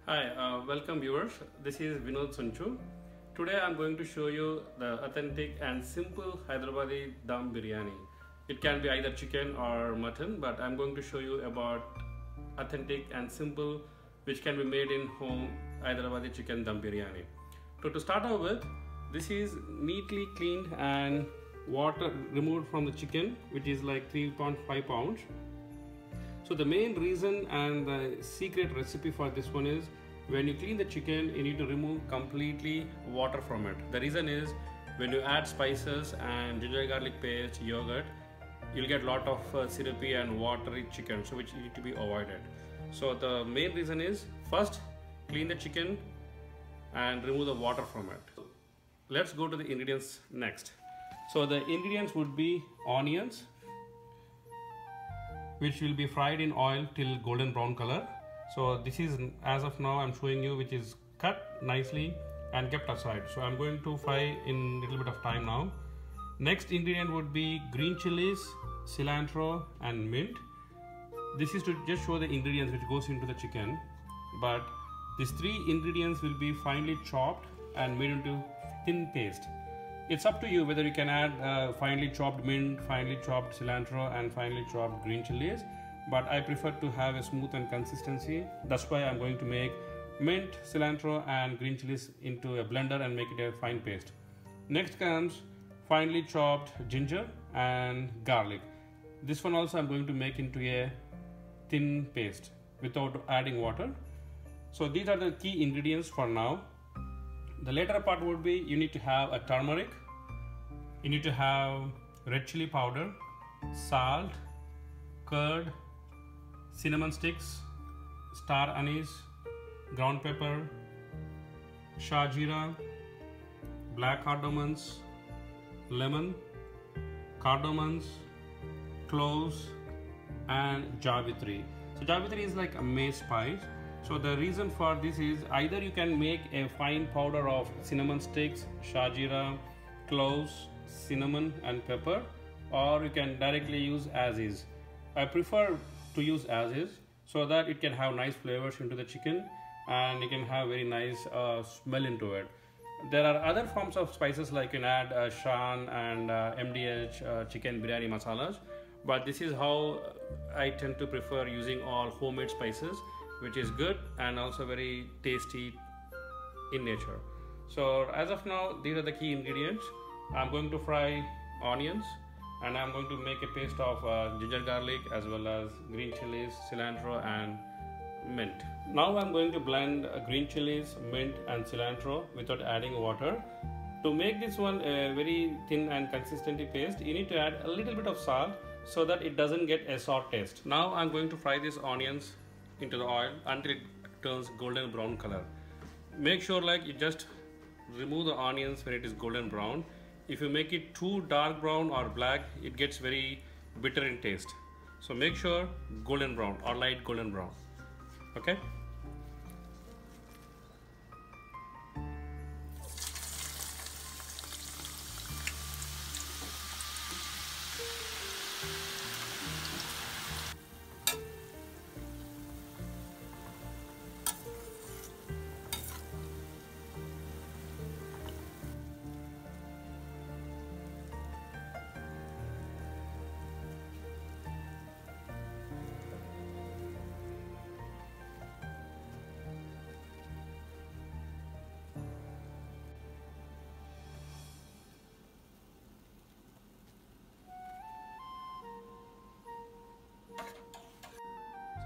Hi, welcome viewers. This is Vinod Sunchu. Today I'm going to show you the authentic and simple Hyderabadi Dum Biryani. It can be either chicken or mutton, but I'm going to show you about authentic and simple which can be made in home Hyderabadi chicken Dum Biryani. So to start off with, this is neatly cleaned and water removed from the chicken, which is like 3.5 pounds. So the main reason and the secret recipe for this one is when you clean the chicken, you need to remove completely water from it. The reason is when you add spices and ginger garlic paste, yogurt, you'll get a lot of syrupy and watery chicken, so which need to be avoided. So the main reason is first clean the chicken and remove the water from it. Let's go to the ingredients next. So the ingredients would be onions, which will be fried in oil till golden brown color. So this is, as of now, I'm showing you, which is cut nicely and kept aside. So I'm going to fry in a little bit of time now. Next ingredient would be green chilies, cilantro and mint. This is to just show the ingredients which goes into the chicken, but these three ingredients will be finely chopped and made into thin paste. It's up to you whether you can add finely chopped mint, finely chopped cilantro and finely chopped green chilies, but I prefer to have a smooth and consistency. That's why I'm going to make mint, cilantro and green chilies into a blender and make it a fine paste. Next comes finely chopped ginger and garlic. This one also I'm going to make into a thin paste without adding water. So these are the key ingredients for now. The later part would be you need to have a turmeric, you need to have red chili powder, salt, curd, cinnamon sticks, star anise, ground pepper, shah jeera, black cardamoms, lemon, cardamoms, cloves and javitri. So javitri is like a maize spice. So the reason for this is either you can make a fine powder of cinnamon sticks, shah jeera, cloves, cinnamon and pepper, or you can directly use as is. I prefer to use as is so that it can have nice flavors into the chicken and you can have very nice smell into it. There are other forms of spices like you can add shan and MDH chicken biryani masalas, but this is how I tend to prefer using all homemade spices, which is good and also very tasty in nature. So as of now, these are the key ingredients. I'm going to fry onions and I'm going to make a paste of ginger garlic as well as green chilies, cilantro and mint. Now I'm going to blend green chilies, mint and cilantro without adding water. To make this one a very thin and consistent paste, you need to add a little bit of salt so that it doesn't get a sour taste. Now I'm going to fry these onions into the oil until it turns golden brown color. Make sure like you just remove the onions when it is golden brown. If you make it too dark brown or black, it gets very bitter in taste. So make sure golden brown or light golden brown. Okay.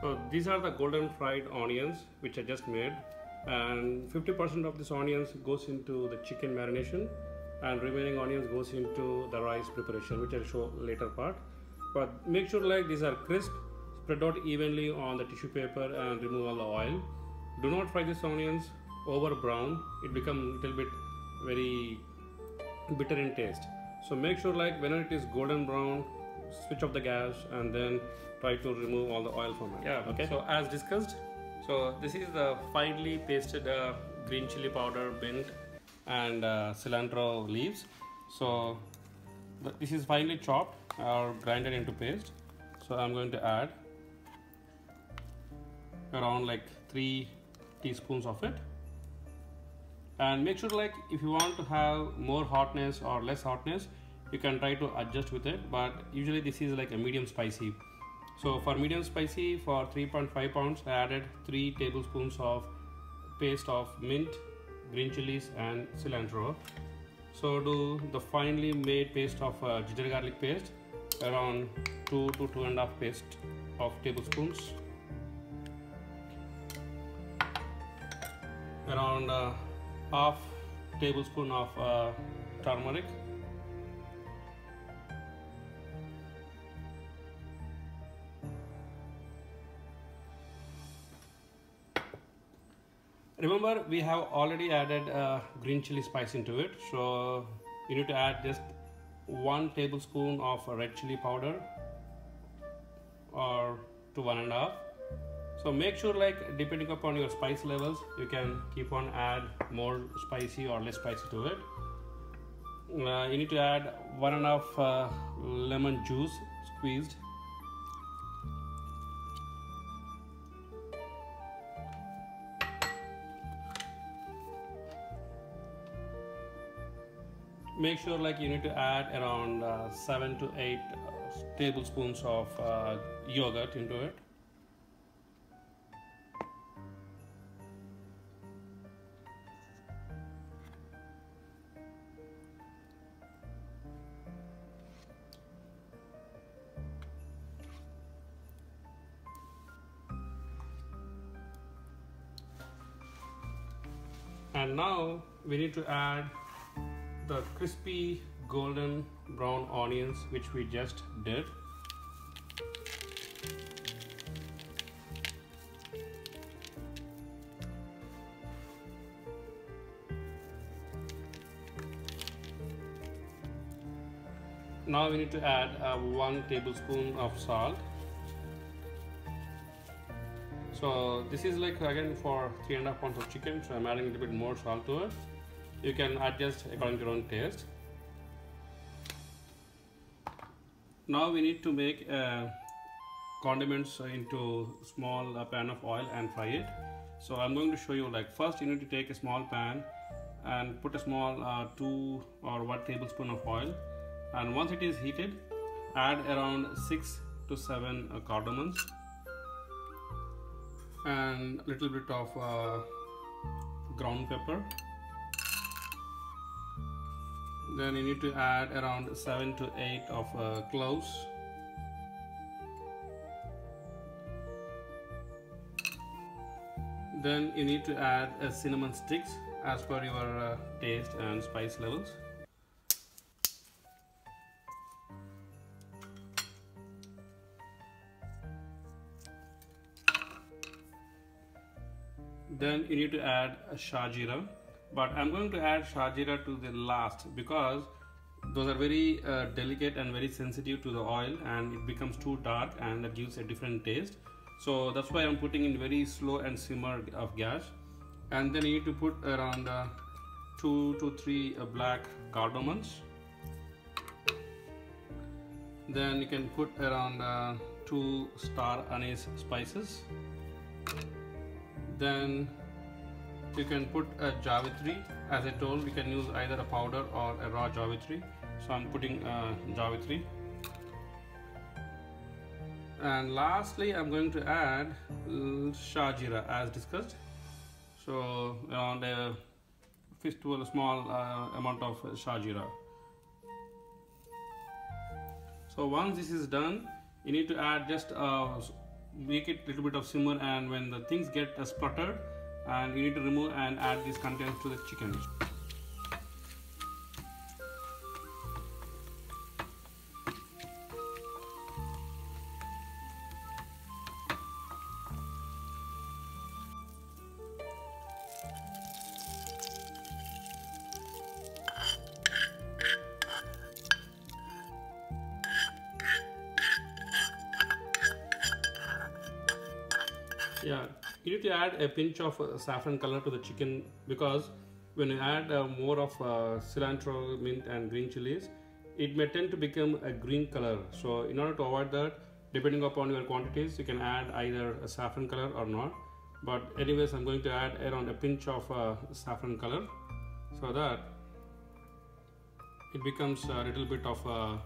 So these are the golden fried onions which I just made, and 50% of this onions goes into the chicken marination and remaining onions goes into the rice preparation, which I'll show later part. But make sure like these are crisp, spread out evenly on the tissue paper and remove all the oil. Do not fry these onions over brown, it becomes a little bit very bitter in taste. So make sure like when it is golden brown, switch off the gas and then try to remove all the oil from it. Yeah, okay. So as discussed, so this is the finely pasted green chili powder, mint and cilantro leaves. So this is finely chopped or grinded into paste. So I'm going to add around like 3 teaspoons of it. And make sure, like, if you want to have more hotness or less hotness, you can try to adjust with it, but usually this is like a medium spicy. So for medium spicy, for 3.5 pounds, I added 3 tablespoons of paste of mint, green chilies and cilantro. So do the finely made paste of ginger garlic paste, around 2 to 2.5 paste of tablespoons, around half tablespoon of turmeric, remember we have already added green chili spice into it, so you need to add just 1 tablespoon of red chili powder or to 1.5. So make sure, like, depending upon your spice levels, you can keep on add more spicy or less spicy to it. You need to add 1.5 lemon juice squeezed. Make sure, like, you need to add around 7 to 8 tablespoons of yogurt into it. And now we need to add the crispy golden brown onions which we just did. Now we need to add 1 tablespoon of salt. So this is, like, again for 3.5 pounds of chicken, so I'm adding a little bit more salt to it. You can adjust according to your own taste. Now we need to make condiments into small pan of oil and fry it. So I'm going to show you, like, first you need to take a small pan and put a small 2 or 1 tablespoon of oil, and once it is heated, add around 6 to 7 cardamoms and a little bit of ground pepper. Then you need to add around 7 to 8 of cloves. Then you need to add cinnamon sticks as per your taste and spice levels. Then you need to add shajira, but I'm going to add shajira to the last because those are very delicate and very sensitive to the oil, and it becomes too dark and that gives a different taste. So that's why I'm putting in very slow and simmer of gas. And then you need to put around 2 to 3 black cardamoms. Then you can put around 2 star anise spices. Then you can put a javitri. As I told, we can use either a powder or a raw javitri. So I'm putting javitri. And lastly, I'm going to add shajira as discussed. So around a fistful, a small amount of shajira. So once this is done, you need to add just make it a little bit of simmer, and when the things get spluttered, and you need to remove and add these contents to the chicken. Yeah, you need to add a pinch of saffron color to the chicken, because when you add more of cilantro, mint and green chilies, it may tend to become a green color. So in order to avoid that, depending upon your quantities, you can add either a saffron color or not. but anyways I'm going to add around a pinch of saffron color so that it becomes a little bit of a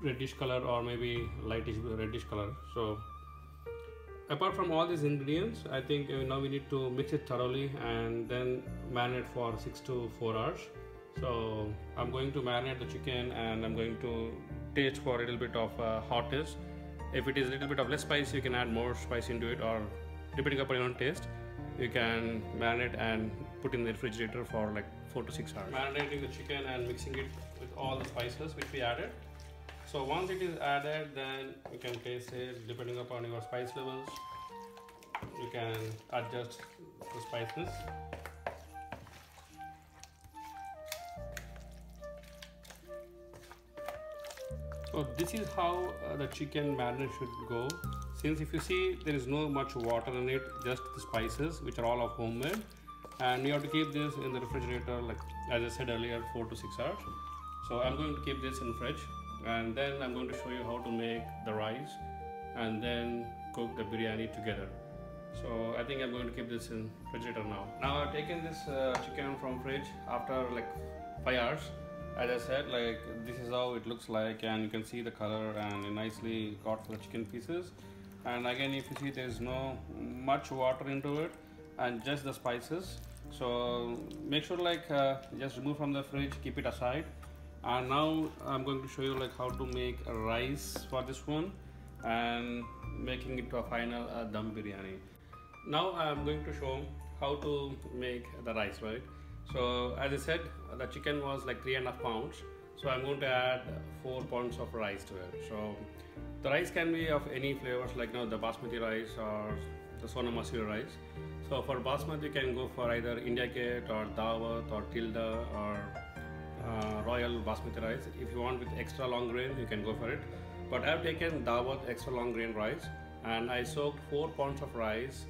reddish color or maybe lightish reddish color. So apart from all these ingredients, I think now we need to mix it thoroughly and then marinate for 6 to 4 hours. So I'm going to marinate the chicken and I'm going to taste for a little bit of hotness. If it is a little bit of less spice, you can add more spice into it, or depending upon your own taste, you can marinate and put in the refrigerator for like 4 to 6 hours. Marinating the chicken and mixing it with all the spices which we added. So once it is added, then you can taste it depending upon your spice levels. You can adjust the spices. So this is how the chicken marinade should go. Since if you see, there is no much water in it, just the spices which are all of homemade, and you have to keep this in the refrigerator, like as I said earlier, 4 to 6 hours. So I'm going to keep this in fridge, and then I'm going to show you how to make the rice and then cook the biryani together. So I think I'm going to keep this in refrigerator now. Now I've taken this chicken from fridge after like 5 hours. As I said, like this is how it looks like, and you can see the color and it nicely got the chicken pieces. And again, if you see, there's no much water into it and just the spices. So make sure like just remove from the fridge, keep it aside. And now I'm going to show you like how to make a rice for this one and making it to a final dum biryani. Now I'm going to show how to make the rice, right? So as I said, the chicken was like 3.5 pounds. So I'm going to add 4 pounds of rice to it. So the rice can be of any flavors, like the basmati rice or the Sona Masuri rice. So for basmati, you can go for either India Gate or Dawat or Tilda or Royal basmati rice. If you want with extra long grain, you can go for it. But I've taken Dawat extra long grain rice, and I soaked 4 pounds of rice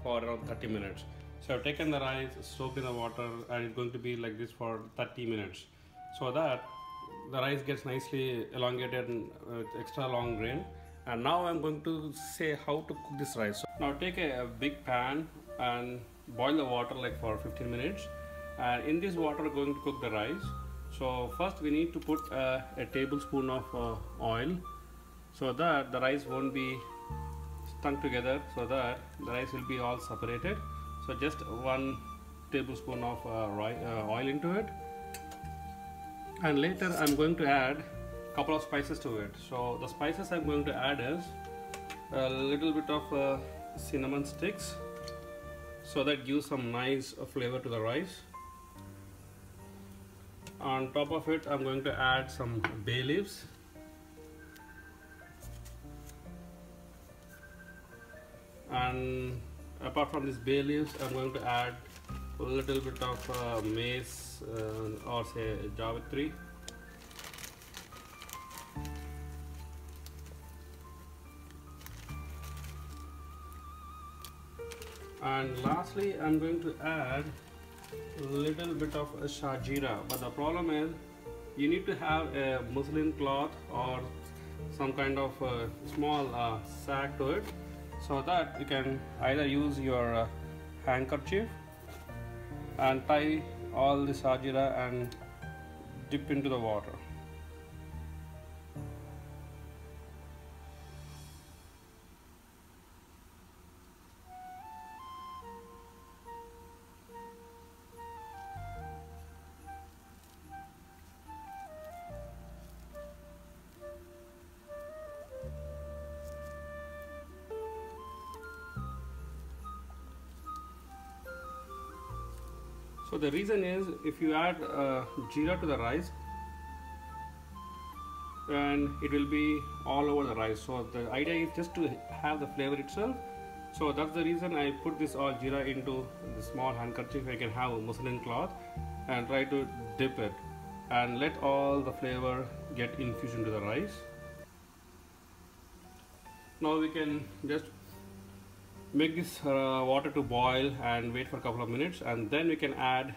for around 30 minutes. So I've taken the rice, soaked in the water, and it's going to be like this for 30 minutes. So that the rice gets nicely elongated and extra long grain. And now I'm going to say how to cook this rice. So now take a big pan and boil the water like for 15 minutes. And in this water, we're going to cook the rice. So first we need to put a tablespoon of oil so that the rice won't be stuck together, so that the rice will be all separated. So just 1 tablespoon of oil into it, and later I'm going to add a couple of spices to it. So the spices I'm going to add is a little bit of cinnamon sticks, so that gives some nice flavor to the rice. On top of it, I'm going to add some bay leaves. And apart from these bay leaves, I'm going to add a little bit of mace or say jawatri. And lastly, I'm going to add a little bit of shajira. But the problem is, you need to have a muslin cloth or some kind of small sack to it, so that you can either use your handkerchief and tie all the shajira and dip into the water. So the reason is, if you add jeera to the rice, and it will be all over the rice. So the idea is just to have the flavor itself. So that's the reason I put this all jeera into the small handkerchief. I can have a muslin cloth and try to dip it and let all the flavor get infused into the rice. Now we can just make this water to boil and wait for a couple of minutes, and then we can add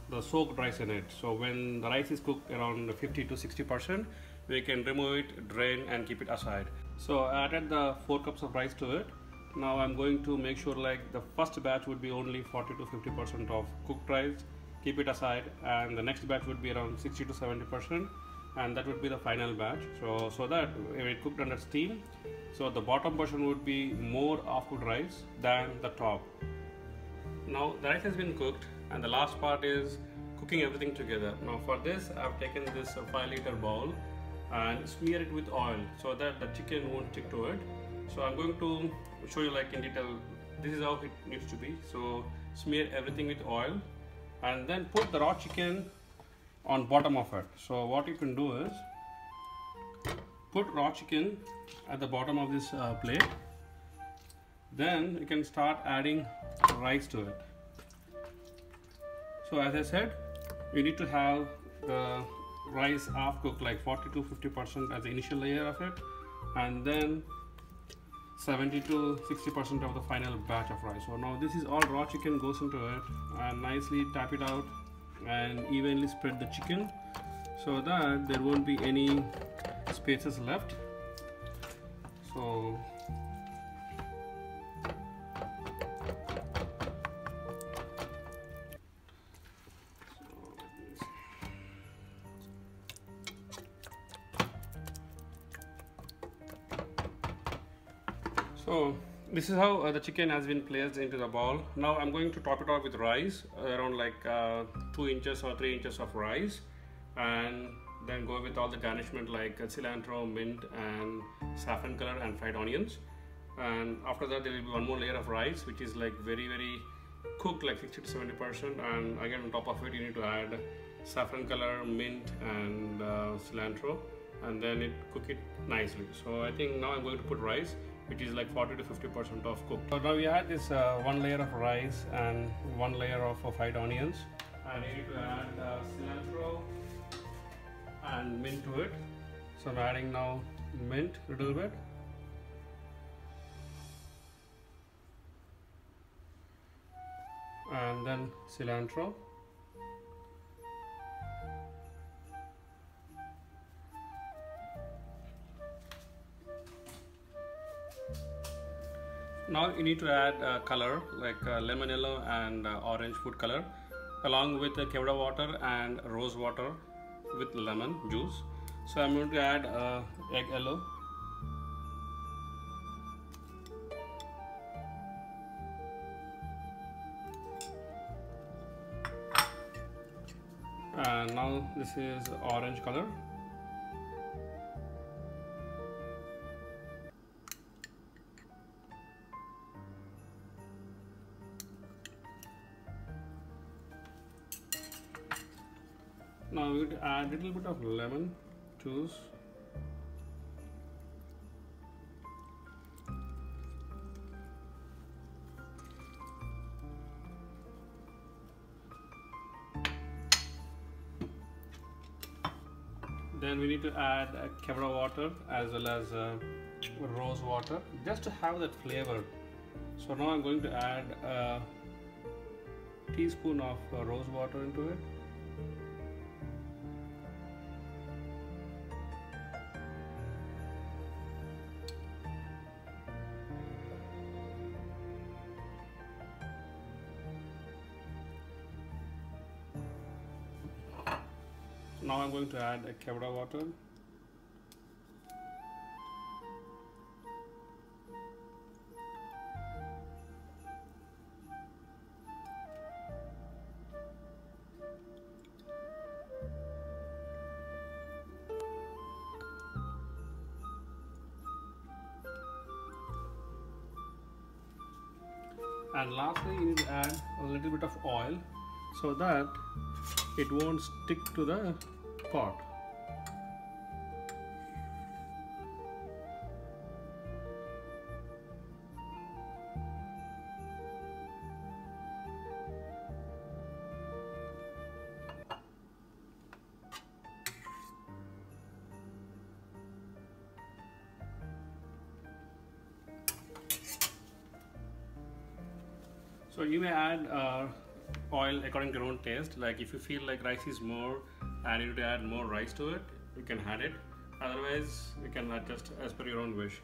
the soaked rice in it. So when the rice is cooked around 50 to 60%, we can remove it, drain, and keep it aside. So I added the 4 cups of rice to it. Now I'm going to make sure like the first batch would be only 40 to 50% of cooked rice, keep it aside, and the next batch would be around 60 to 70%, and that would be the final batch. So that when it cooked under steam, so the bottom portion would be more of cooked rice than the top. Now the rice has been cooked, and the last part is cooking everything together. Now for this I've taken this 5-liter bowl and smear it with oil so that the chicken won't stick to it. So I'm going to show you like in detail, this is how it needs to be. So smear everything with oil and then put the raw chicken on bottom of it. So what you can do is put raw chicken at the bottom of this plate. Then you can start adding rice to it. So as I said, you need to have the rice half cooked, like 40 to 50% as the initial layer of it, and then 70 to 60% of the final batch of rice. So now this is all raw chicken goes into it, and nicely tap it out and evenly spread the chicken so that there won't be any spaces left. So this is how the chicken has been placed into the bowl. Now I'm going to top it off with rice, around like 2 inches or 3 inches of rice, and then go with all the garnishment like cilantro, mint, and saffron color and fried onions. And after that there will be one more layer of rice which is like very cooked, like 60 to 70%, and again on top of it you need to add saffron color, mint, and cilantro, and then cook it nicely. So I think now I'm going to put rice which is like 40 to 50% of cooked. So now we add this one layer of rice and one layer of fried onions, and I need to add cilantro and mint to it. So I'm adding now mint a little bit, and then cilantro, now you need to add color like lemon yellow and orange food color, along with kevda water and rose water with lemon juice. So I'm going to add egg yellow, and now this is orange color. Now we will add a little bit of lemon juice, then we need to add kevda water as well as rose water just to have that flavor. So now I'm going to add a teaspoon of rose water into it. Now I'm going to add a kevda water. And lastly, you need to add a little bit of oil so that it won't stick to the pot. So you may add oil according to your own taste. Like if you feel like rice is more and you need to add more rice to it, you can add it. Otherwise, you can adjust as per your own wish.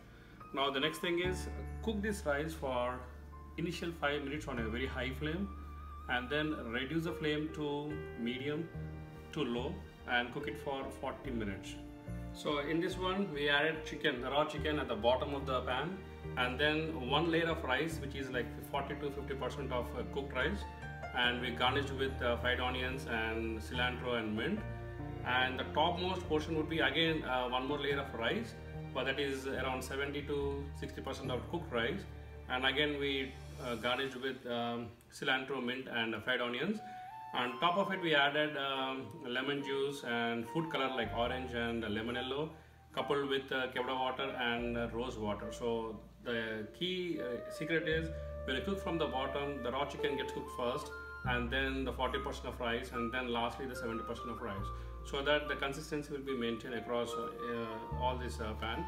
Now the next thing is cook this rice for initial 5 minutes on a very high flame, and then reduce the flame to medium to low and cook it for 40 minutes. So in this one we added chicken, raw chicken at the bottom of the pan, and then one layer of rice which is like 40 to 50% of cooked rice, and we garnished with fried onions and cilantro and mint, and the topmost portion would be again one more layer of rice, but that is around 70 to 60% of cooked rice, and again we garnished with cilantro, mint and fried onions. On top of it we added lemon juice and food color like orange and lemon yellow, coupled with kevda water and rose water. So the key secret is when you cook from the bottom, the raw chicken gets cooked first, and then the 40% of rice, and then lastly the 70% of rice, so that the consistency will be maintained across all this pan.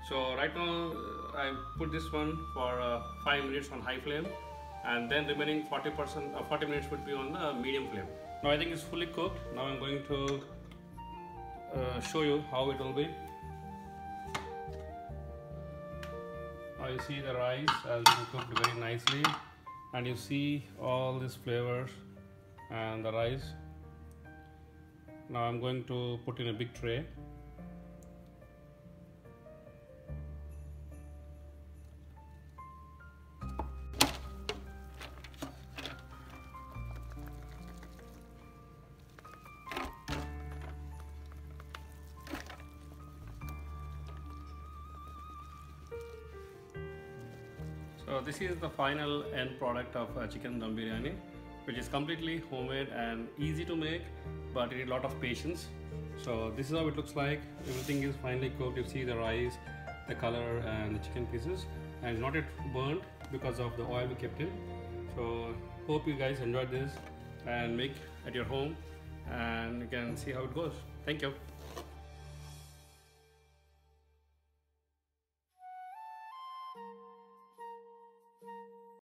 So right now I put this one for 5 minutes on high flame, and then remaining 40 minutes would be on the medium flame. Now I think it's fully cooked. Now I'm going to show you how it will be. Now you see the rice has been cooked very nicely, and you see all these flavors and the rice. Now I'm going to put in a big tray. So this is the final end product of chicken dum biryani, which is completely homemade and easy to make, but it needs a lot of patience. So this is how it looks like. Everything is finely cooked. You see the rice, the color and the chicken pieces, and it's not yet burnt because of the oil we kept in. So hope you guys enjoyed this and make at your home, and you can see how it goes. Thank you.